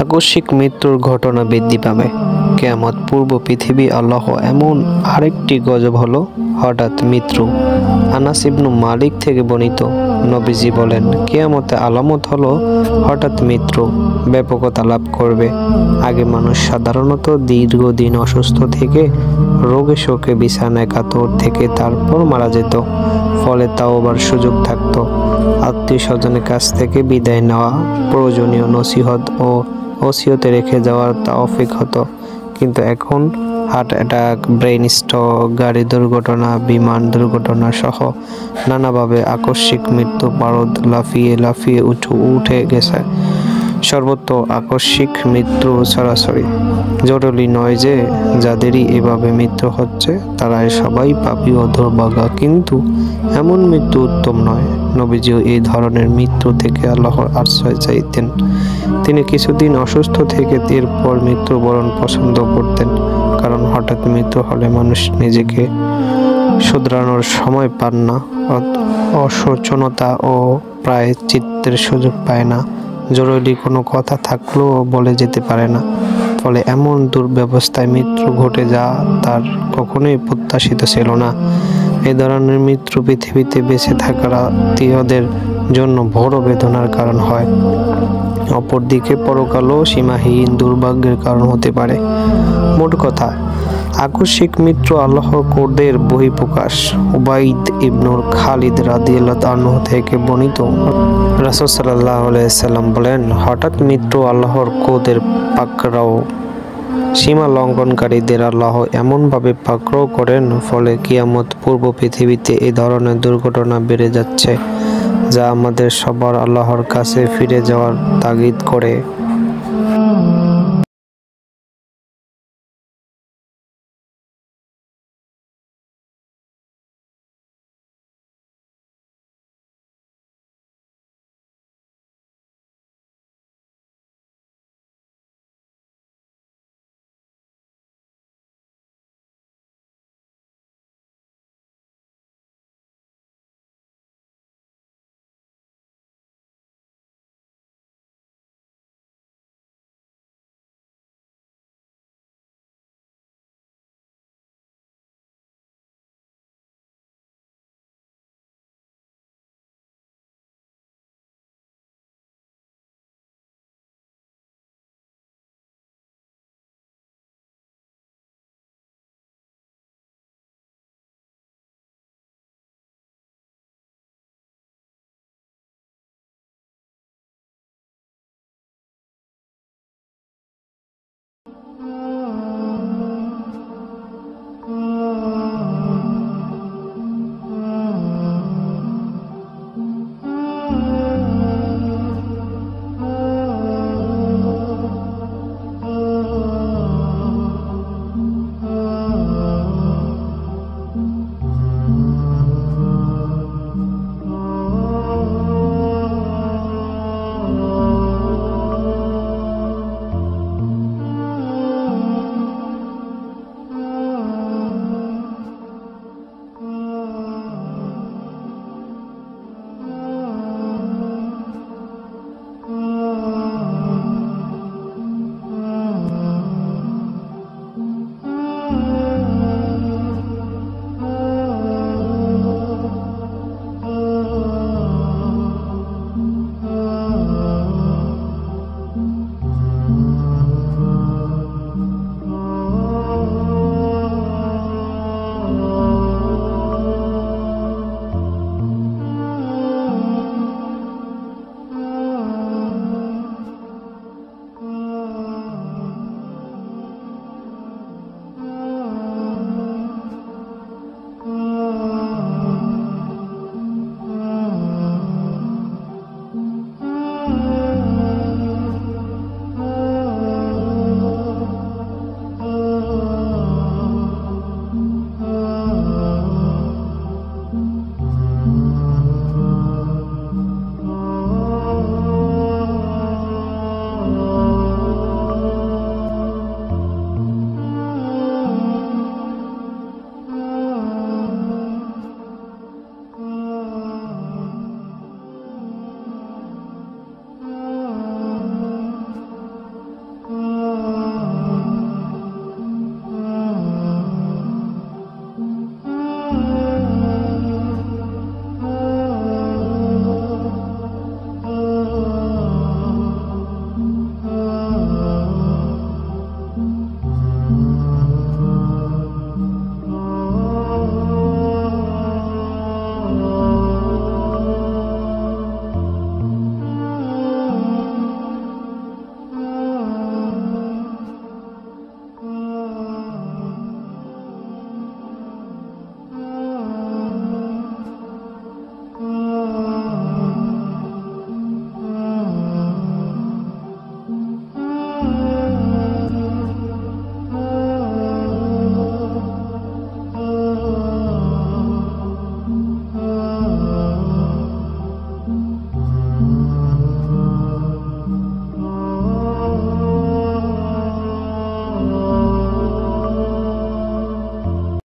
আকস্মিক মৃত্যুর ঘটনা বৃদ্ধি পাবে। কিয়ামত পূর্ব পৃথিবী আল্লাহ এমন আরেকটি গজব হলো হঠাৎ মৃত্যু। আনাস ইবনু মালিক থেকে বর্ণিত, নবীজি বলেন, কিয়ামতে আলামত হলো হঠাৎ মৃত্যু ব্যাপকতা লাভ করবে। আগে মানুষ সাধারণত দীর্ঘদিন অসুস্থ থেকে রোগে শোকে বিছানায় কাতর থেকে তারপর মারা যেত। ফলে তাওবার সুযোগ থাকতো, আত্মীয় স্বজনের কাছ থেকে বিদায় নেওয়া, প্রয়োজনীয় নসিহত ও ওসিয়তে রেখে যাওয়ার তৌফিক হতো। কিন্তু এখন হার্ট অ্যাটাক, ব্রেইন স্ট্রোক, গাড়ি দুর্ঘটনা, বিমান দুর্ঘটনা সহ নানাভাবে আকস্মিক মৃত্যু পারদ লাফিয়ে লাফিয়ে উঠে গেছে। সর্বত্র আকস্মিক মৃত্যু সরাসরি। জরুরি নয় যে যাদেরই এভাবে মৃত্যু হচ্ছে তারাই সবাই পাপী ও দুর্ভাগা, কিন্তু এমন মৃত্যু উত্তম নয়। নবীজিও এই ধরনের মৃত্যু থেকে আল্লাহর আশ্রয় চাইতেন। তিনি কিছুদিন অসুস্থ থেকে এরপর মৃত্যুবরণ পছন্দ করতেন, কারণ হঠাৎ মৃত্যু হলে মানুষ নিজেকে শুধরানোর সময় পান না, অসচেতনতা ও প্রায়শ্চিত্তের সুযোগ পায় না, জরুরি কোনো কথা থাকলেও বলে যেতে পারে না। ফলে এমন দুর্ব্যবস্থায় মৃত্যু ঘটে যা তার কখনোই প্রত্যাশিত ছিল না। এই ধরনের মৃত্যু পৃথিবীতে বেঁচে থাকার আত্মীয়দের জন্য বড় বেদনার কারণ হয়। অপরদিকে পরকালও সীমাহীন দুর্ভাগ্যের কারণ হতে পারে। মোট কথা, আকস্মিক মৃত্যু আল্লাহর ক্রোধের বহিঃপ্রকাশ। উবাইদ ইবনুল খালিদ রাদিয়াল্লাহু আনহু থেকে বর্ণিত, রাসূল সাল্লাল্লাহু আলাইহি ওয়াসাল্লাম বলেন, হঠাৎ মৃত্যু আল্লাহর ক্রোধের পাকড়াও। সীমা লঙ্ঘনকারীদের আল্লাহ এমনভাবে পাকড়াও করেন, ফলে কিয়ামত পূর্ব পৃথিবীতে এই ধরনের দুর্ঘটনা বেড়ে যাচ্ছে, যা আমাদের সবার আল্লাহর কাছে ফিরে যাওয়ার তাগিদ করে।